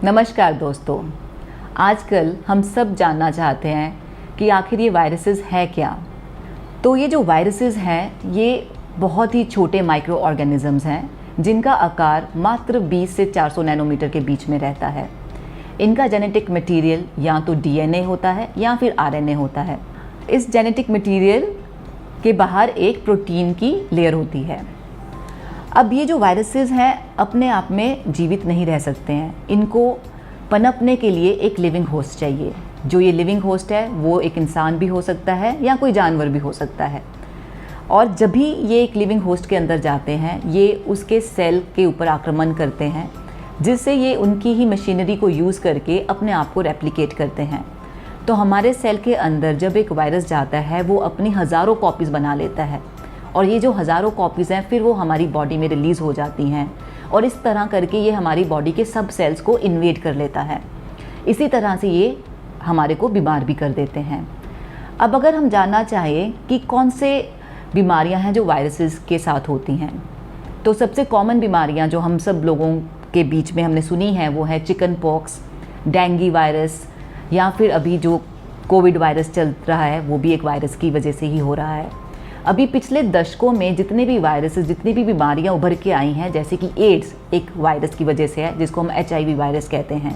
नमस्कार दोस्तों। आजकल हम सब जानना चाहते हैं कि आखिर ये वायरसेस है क्या। तो ये जो वायरसेस हैं ये बहुत ही छोटे माइक्रो ऑर्गेनिजम्स हैं जिनका आकार मात्र 20 से 400 नैनोमीटर के बीच में रहता है। इनका जेनेटिक मटेरियल या तो डीएनए होता है या फिर आरएनए होता है। इस जेनेटिक मटेरियल के बाहर एक प्रोटीन की लेयर होती है। अब ये जो वायरसेस हैं अपने आप में जीवित नहीं रह सकते हैं। इनको पनपने के लिए एक लिविंग होस्ट चाहिए। जो ये लिविंग होस्ट है वो एक इंसान भी हो सकता है या कोई जानवर भी हो सकता है। और जब भी ये एक लिविंग होस्ट के अंदर जाते हैं ये उसके सेल के ऊपर आक्रमण करते हैं, जिससे ये उनकी ही मशीनरी को यूज़ करके अपने आप को रेप्लिकेट करते हैं। तो हमारे सेल के अंदर जब एक वायरस जाता है वो अपनी हज़ारों कॉपीज़ बना लेता है और ये जो हज़ारों कॉपीज़ हैं फिर वो हमारी बॉडी में रिलीज़ हो जाती हैं और इस तरह करके ये हमारी बॉडी के सब सेल्स को इन्वेड कर लेता है। इसी तरह से ये हमारे को बीमार भी कर देते हैं। अब अगर हम जानना चाहें कि कौन से बीमारियां हैं जो वायरसेस के साथ होती हैं, तो सबसे कॉमन बीमारियां जो हम सब लोगों के बीच में हमने सुनी हैं वो है चिकन पॉक्स, डेंगू वायरस, या फिर अभी जो कोविड वायरस चल रहा है वो भी एक वायरस की वजह से ही हो रहा है। अभी पिछले दशकों में जितने भी वायरसेस, जितनी भी बीमारियां उभर के आई हैं, जैसे कि एड्स एक वायरस की वजह से है जिसको हम HIV वायरस कहते हैं।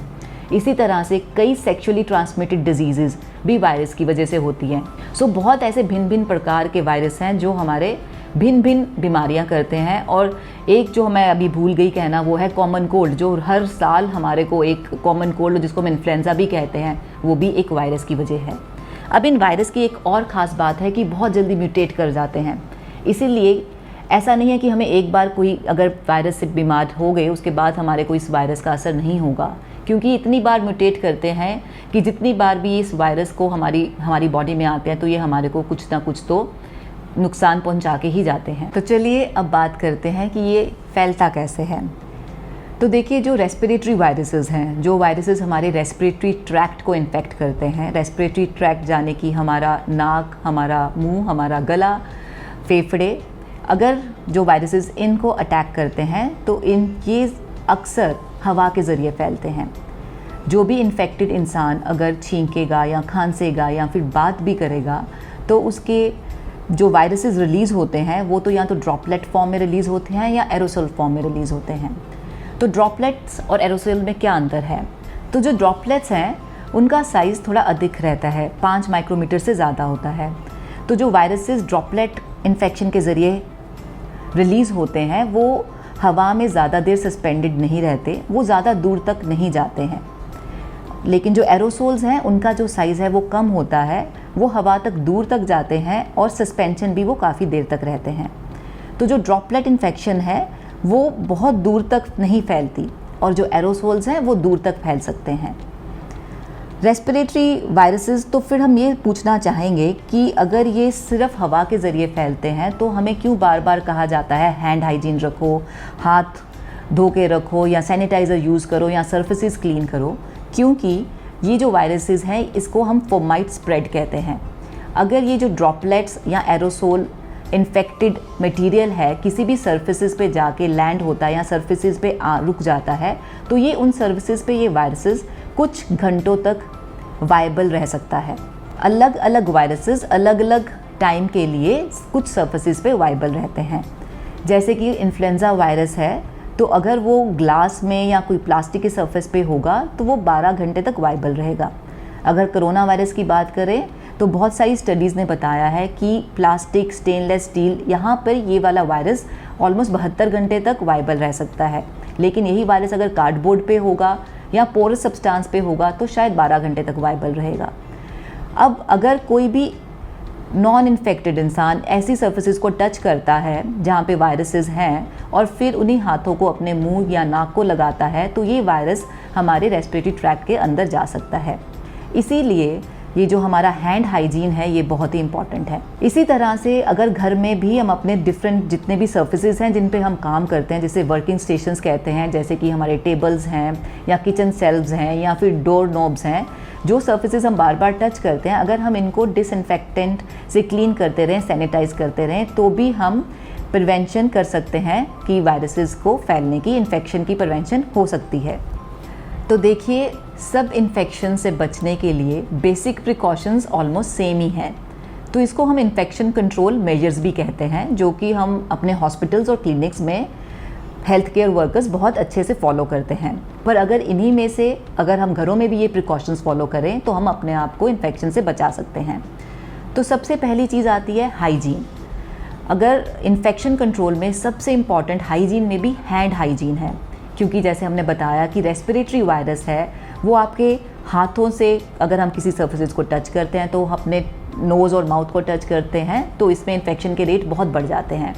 इसी तरह से कई सेक्सुअली ट्रांसमिटेड डिजीज़ भी वायरस की वजह से होती हैं। सो बहुत ऐसे भिन्न भिन्न प्रकार के वायरस हैं जो हमारे भिन्न भिन्न बीमारियां करते हैं। और एक जो मैं अभी भूल गई कहना वो है कॉमन कोल्ड, जो हर साल हमारे को एक कॉमन कोल्ड जिसको हम इन्फ्लुएंजा भी कहते हैं वो भी एक वायरस की वजह है। अब इन वायरस की एक और ख़ास बात है कि बहुत जल्दी म्यूटेट कर जाते हैं। इसीलिए ऐसा नहीं है कि हमें एक बार कोई अगर वायरस से बीमार हो गए उसके बाद हमारे को इस वायरस का असर नहीं होगा, क्योंकि इतनी बार म्यूटेट करते हैं कि जितनी बार भी इस वायरस को हमारी बॉडी में आते हैं तो ये हमारे को कुछ ना कुछ तो नुकसान पहुंचा के ही जाते हैं। तो चलिए अब बात करते हैं कि ये फैलता कैसे है। तो देखिए, जो रेस्पिरेटरी वायरसेस हैं, जो वायरसेस हमारे रेस्पिरेटरी ट्रैक्ट को इन्फेक्ट करते हैं, रेस्पिरेटरी ट्रैक्ट जाने की हमारा नाक, हमारा मुंह, हमारा गला, फेफड़े, अगर जो वायरसेस इनको अटैक करते हैं तो ये अक्सर हवा के ज़रिए फैलते हैं। जो भी इन्फेक्टेड इंसान अगर छींकेगा या खांसेगा या फिर बात भी करेगा तो उसके जो वायरसेस रिलीज़ होते हैं वो तो या तो ड्रॉपलेट फॉर्म में रिलीज़ होते हैं या एरोसोल फॉर्म में रिलीज़ होते हैं। तो ड्रॉपलेट्स और एरोसोल में क्या अंतर है? तो जो ड्रॉपलेट्स हैं उनका साइज़ थोड़ा अधिक रहता है, 5 माइक्रोमीटर से ज़्यादा होता है। तो जो वायरसेस ड्रॉपलेट इन्फेक्शन के ज़रिए रिलीज़ होते हैं वो हवा में ज़्यादा देर सस्पेंडेड नहीं रहते, वो ज़्यादा दूर तक नहीं जाते हैं। लेकिन जो एरोसोल्स हैं उनका जो साइज़ है वो कम होता है, वो हवा तक दूर तक जाते हैं और सस्पेंशन भी वो काफ़ी देर तक रहते हैं। तो जो ड्रॉपलेट इन्फेक्शन है वो बहुत दूर तक नहीं फैलती और जो एरोसोल्स हैं वो दूर तक फैल सकते हैं। रेस्पिरेटरी वायरसेस, तो फिर हम ये पूछना चाहेंगे कि अगर ये सिर्फ हवा के ज़रिए फैलते हैं तो हमें क्यों बार बार कहा जाता है हैंड हाइजीन रखो, हाथ धो के रखो या सैनिटाइज़र यूज़ करो या सर्फेसिस क्लीन करो? क्योंकि ये जो वायरसेस हैं इसको हम फोमाइट स्प्रेड कहते हैं। अगर ये जो ड्रॉपलेट्स या एरोसोल इन्फेक्टेड मटेरियल है किसी भी सर्फेसिस पे जाके लैंड होता है या सर्फेसिस पे रुक जाता है तो ये उन सर्फेसिस पे ये वायरसेस कुछ घंटों तक वायबल रह सकता है। अलग अलग वायरसेस अलग अलग टाइम के लिए कुछ सर्फेसिस पे वायबल रहते हैं। जैसे कि इन्फ्लुएंजा वायरस है तो अगर वो ग्लास में या कोई प्लास्टिक के सरफेस पे होगा तो वो 12 घंटे तक वायबल रहेगा। अगर कोरोना वायरस की बात करें तो बहुत सारी स्टडीज़ ने बताया है कि प्लास्टिक, स्टेनलेस स्टील, यहाँ पर ये वाला वायरस ऑलमोस्ट 72 घंटे तक वायबल रह सकता है। लेकिन यही वायरस अगर कार्डबोर्ड पे होगा या पोरस सब्सटेंस पे होगा तो शायद 12 घंटे तक वायबल रहेगा। अब अगर कोई भी नॉन इन्फेक्टेड इंसान ऐसी सर्फेसिस को टच करता है जहाँ पे वायरसेस हैं और फिर उन्हीं हाथों को अपने मुंह या नाक को लगाता है तो ये वायरस हमारे रेस्पिरेटरी ट्रैक्ट के अंदर जा सकता है। इसीलिए ये जो हमारा हैंड हाइजीन है ये बहुत ही इंपॉर्टेंट है। इसी तरह से अगर घर में भी हम अपने डिफरेंट जितने भी सर्फेसिस हैं जिन पे हम काम करते हैं, जैसे वर्किंग स्टेशंस कहते हैं, जैसे कि हमारे टेबल्स हैं या किचन सेल्व्स हैं या फिर डोर नॉब्स हैं, जो सर्फेसिस हम बार बार टच करते हैं, अगर हम इनको डिसइंफेक्टेंट से क्लीन करते रहें, सैनिटाइज करते रहें, तो भी हम प्रिवेंशन कर सकते हैं कि वायरसेस को फैलने की, इन्फेक्शन की प्रिवेंशन हो सकती है। तो देखिए, सब इन्फेक्शन से बचने के लिए बेसिक प्रिकॉशंस ऑलमोस्ट सेम ही हैं। तो इसको हम इन्फेक्शन कंट्रोल मेजर्स भी कहते हैं, जो कि हम अपने हॉस्पिटल्स और क्लिनिक्स में हेल्थ केयर वर्कर्स बहुत अच्छे से फॉलो करते हैं। पर अगर इन्हीं में से अगर हम घरों में भी ये प्रिकॉशंस फॉलो करें तो हम अपने आप को इन्फेक्शन से बचा सकते हैं। तो सबसे पहली चीज़ आती है हाइजीन। अगर इन्फेक्शन कंट्रोल में सबसे इम्पॉर्टेंट हाइजीन में भी हैंड हाइजीन है, क्योंकि जैसे हमने बताया कि रेस्पिरेटरी वायरस है वो आपके हाथों से, अगर हम किसी सर्फेसेस को टच करते हैं तो अपने नोज़ और माउथ को टच करते हैं तो इसमें इन्फेक्शन के रेट बहुत बढ़ जाते हैं।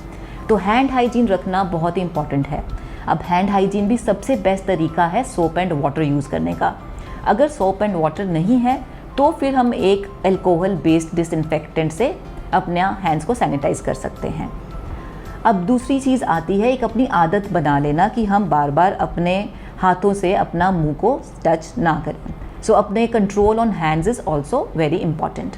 तो हैंड हाइजीन रखना बहुत ही इंपॉर्टेंट है। अब हैंड हाइजीन भी सबसे बेस्ट तरीका है सोप एंड वाटर यूज़ करने का। अगर सोप एंड वाटर नहीं है तो फिर हम एक अल्कोहल बेस्ड डिसइंफेक्टेंट से अपने हैंड्स को सैनिटाइज कर सकते हैं। अब दूसरी चीज़ आती है एक अपनी आदत बना लेना कि हम बार बार अपने हाथों से अपना मुंह को टच ना करें। सो अपने control on hands is also very important.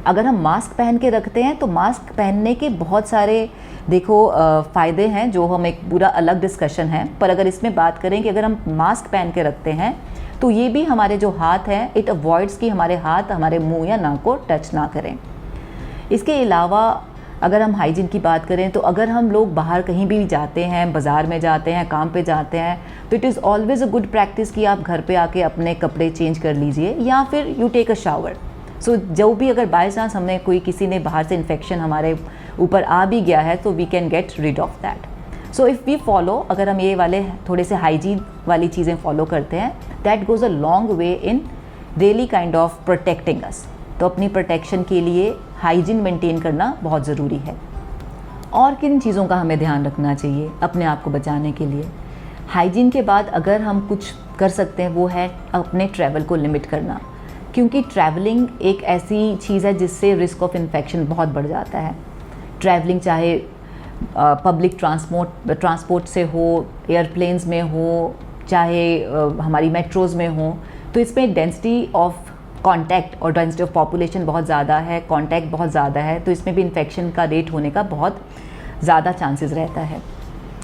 अगर हम मास्क पहन के रखते हैं तो मास्क पहनने के बहुत सारे फ़ायदे हैं, जो हम एक पूरा अलग डिस्कशन है। पर अगर इसमें बात करें कि अगर हम मास्क पहन के रखते हैं तो ये भी हमारे जो हाथ हैं, इट अवॉइड्स कि हमारे हाथ हमारे मुंह या नाक को टच ना करें। इसके अलावा अगर हम हाइजीन की बात करें तो अगर हम लोग बाहर कहीं भी जाते हैं, बाज़ार में जाते हैं, काम पे जाते हैं, तो it is always a good practice कि आप घर पे आके अपने कपड़े चेंज कर लीजिए या फिर यू टेक अ शावर। सो जो भी अगर बाय चांस हमने किसी ने बाहर से इन्फेक्शन हमारे ऊपर आ भी गया है तो we can get rid of that. So if we follow, अगर हम ये वाले थोड़े से हाइजीन वाली चीज़ें फॉलो करते हैं, that goes a long way in really kind of protecting us. तो अपनी प्रोटेक्शन के लिए हाइजीन मेंटेन करना बहुत ज़रूरी है। और किन चीज़ों का हमें ध्यान रखना चाहिए अपने आप को बचाने के लिए? हाइजीन के बाद अगर हम कुछ कर सकते हैं वो है अपने ट्रैवल को लिमिट करना, क्योंकि ट्रैवलिंग एक ऐसी चीज़ है जिससे रिस्क ऑफ इन्फेक्शन बहुत बढ़ जाता है। ट्रैवलिंग चाहे पब्लिक ट्रांसपोर्ट से हो, एयरप्लेन्स में हो, चाहे हमारी मेट्रोज़ में हो, तो इसमें डेंसिटी ऑफ कॉन्टैक्ट और डेंसिटी ऑफ पॉपुलेशन बहुत ज़्यादा है, कॉन्टैक्ट बहुत ज़्यादा है, तो इसमें भी इन्फेक्शन का रेट होने का बहुत ज़्यादा चांसेस रहता है।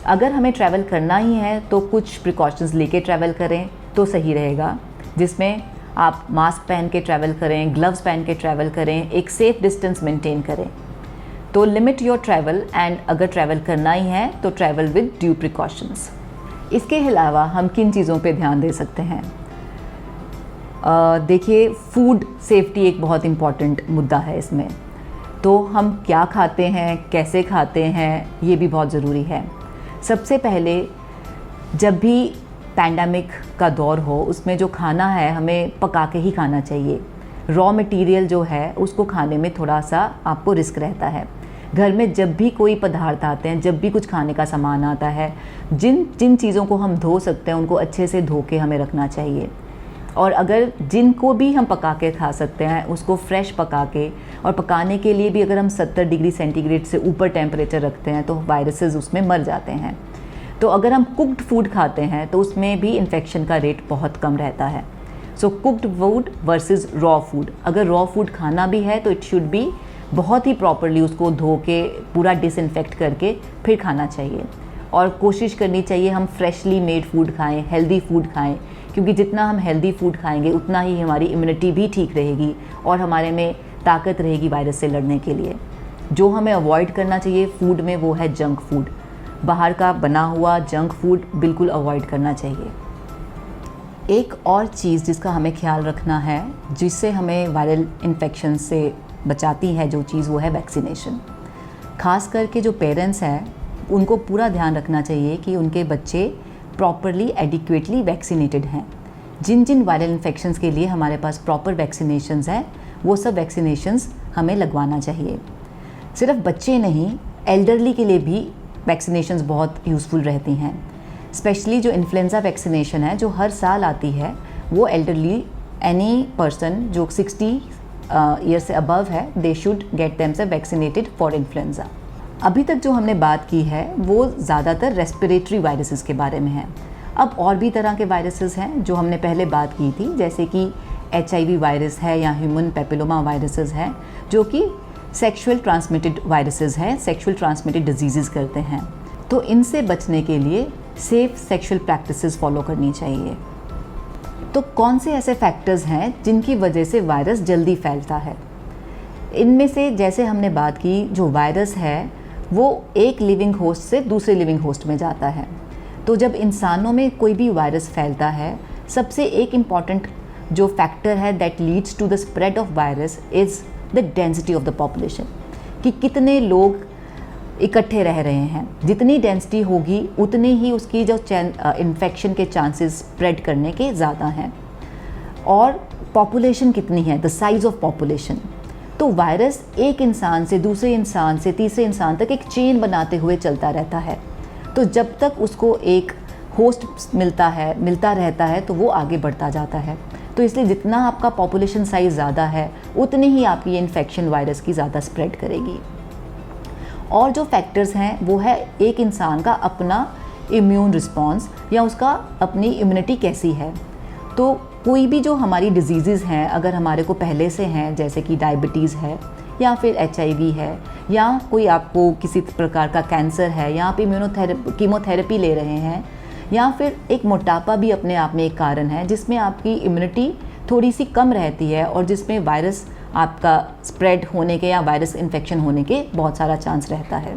अगर हमें ट्रैवल करना ही है तो कुछ प्रिकॉशंस लेके ट्रैवल करें तो सही रहेगा, जिसमें आप मास्क पहन के ट्रैवल करें, ग्लव्स पहन के ट्रैवल करें, एक सेफ़ डिस्टेंस मेंटेन करें। तो लिमिट योर ट्रैवल, एंड अगर ट्रैवल करना ही है तो ट्रैवल विद ड्यू प्रिकॉशंस। इसके अलावा हम किन चीज़ों पे ध्यान दे सकते हैं? देखिए, फूड सेफ्टी एक बहुत इम्पॉर्टेंट मुद्दा है इसमें। तो हम क्या खाते हैं, कैसे खाते हैं, ये भी बहुत ज़रूरी है। सबसे पहले, जब भी पैंडेमिक का दौर हो उसमें जो खाना है हमें पका के ही खाना चाहिए। रॉ मटेरियल जो है उसको खाने में थोड़ा सा आपको रिस्क रहता है। घर में जब भी कोई पदार्थ आते हैं, जब भी कुछ खाने का सामान आता है, जिन चीज़ों को हम धो सकते हैं उनको अच्छे से धो के हमें रखना चाहिए। और अगर जिनको भी हम पका के खा सकते हैं उसको फ्रेश पका के, और पकाने के लिए भी अगर हम 70 डिग्री सेंटीग्रेड से ऊपर टेम्परेचर रखते हैं तो वायरसेस उसमें मर जाते हैं। तो अगर हम कुक्ड फूड खाते हैं तो उसमें भी इन्फेक्शन का रेट बहुत कम रहता है। So cooked food versus raw food, अगर रॉ फूड खाना भी है तो इट शुड बी बहुत ही प्रॉपरली उसको धो के पूरा डिसइंफेक्ट करके फिर खाना चाहिए। और कोशिश करनी चाहिए हम फ्रेशली मेड फूड खाएं, हेल्दी फूड खाएं, क्योंकि जितना हम हेल्दी फूड खाएंगे उतना ही हमारी इम्यूनिटी भी ठीक रहेगी और हमारे में ताकत रहेगी वायरस से लड़ने के लिए। जो हमें अवॉइड करना चाहिए फूड में वो है जंक फूड। बाहर का बना हुआ जंक फूड बिल्कुल अवॉइड करना चाहिए। एक और चीज़ जिसका हमें ख्याल रखना है, जिससे हमें वायरल इन्फेक्शन से बचाती है जो चीज़, वो है वैक्सीनेशन। ख़ास करके जो पेरेंट्स हैं उनको पूरा ध्यान रखना चाहिए कि उनके बच्चे प्रॉपरली एडिक्वेटली वैक्सीनेटेड हैं। जिन जिन वायरल इन्फेक्शंस के लिए हमारे पास प्रॉपर वैक्सीनेशंस हैं वो सब वैक्सीनेशंस हमें लगवाना चाहिए। सिर्फ बच्चे नहीं, एल्डरली के लिए भी वैक्सीनेशंस बहुत यूज़फुल रहती हैं। स्पेशली जो इन्फ्लुएंजा वैक्सीनेशन है जो हर साल आती है, वो एल्डरली एनी पर्सन जो 60 ईयर से अबव है, they should get themselves vaccinated for influenza. अभी तक जो हमने बात की है वो ज़्यादातर रेस्पिरेटरी वायरसेस के बारे में है। अब और भी तरह के वायरसेस हैं जो हमने पहले बात की थी, जैसे कि HIV वायरस है या ह्यूमन पेपिलोमा वायरसेस हैं, जो कि सेक्सुअल ट्रांसमिटेड वायरसेस हैं, सेक्सुअल ट्रांसमिटेड डिजीज़ करते हैं। तो इनसे बचने के लिए सेफ़ सेक्सुअल प्रैक्टिसेस फॉलो करनी चाहिए। तो कौन से ऐसे फैक्टर्स हैं जिनकी वजह से वायरस जल्दी फैलता है? इनमें से जैसे हमने बात की, जो वायरस है वो एक लिविंग होस्ट से दूसरे लिविंग होस्ट में जाता है। तो जब इंसानों में कोई भी वायरस फैलता है, सबसे एक इम्पॉर्टेंट जो फैक्टर है that leads to the spread of virus is the density of the population, कि कितने लोग इकट्ठे रह रहे हैं। जितनी डेंसिटी होगी उतनी ही उसकी जो इन्फेक्शन के चांसेस स्प्रेड करने के ज़्यादा हैं। और पॉपुलेशन कितनी है, द साइज़ ऑफ पॉपुलेशन। तो वायरस एक इंसान से दूसरे इंसान से तीसरे इंसान तक एक चेन बनाते हुए चलता रहता है। तो जब तक उसको एक होस्ट मिलता रहता है तो वो आगे बढ़ता जाता है। तो इसलिए जितना आपका पॉपुलेशन साइज़ ज़्यादा है उतनी ही आपकी ये इन्फेक्शन वायरस की ज़्यादा स्प्रेड करेगी। और जो फैक्टर्स हैं वो है एक इंसान का अपना इम्यून रिस्पॉन्स या उसका अपनी इम्यूनिटी कैसी है। तो कोई भी जो हमारी डिजीज़ हैं अगर हमारे को पहले से हैं, जैसे कि डायबिटीज़ है या फिर HIV है या कोई आपको किसी प्रकार का कैंसर है या आप कीमोथेरेपी ले रहे हैं या फिर एक मोटापा भी अपने आप में एक कारण है जिसमें आपकी इम्यूनिटी थोड़ी सी कम रहती है और जिसमें वायरस आपका स्प्रेड होने के या वायरस इन्फेक्शन होने के बहुत सारा चांस रहता है।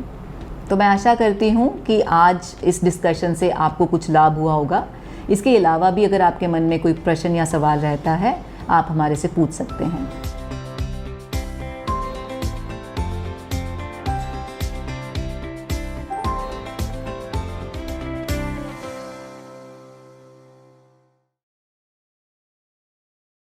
तो मैं आशा करती हूँ कि आज इस डिस्कशन से आपको कुछ लाभ हुआ होगा। इसके अलावा भी अगर आपके मन में कोई प्रश्न या सवाल रहता है, आप हमारे से पूछ सकते हैं।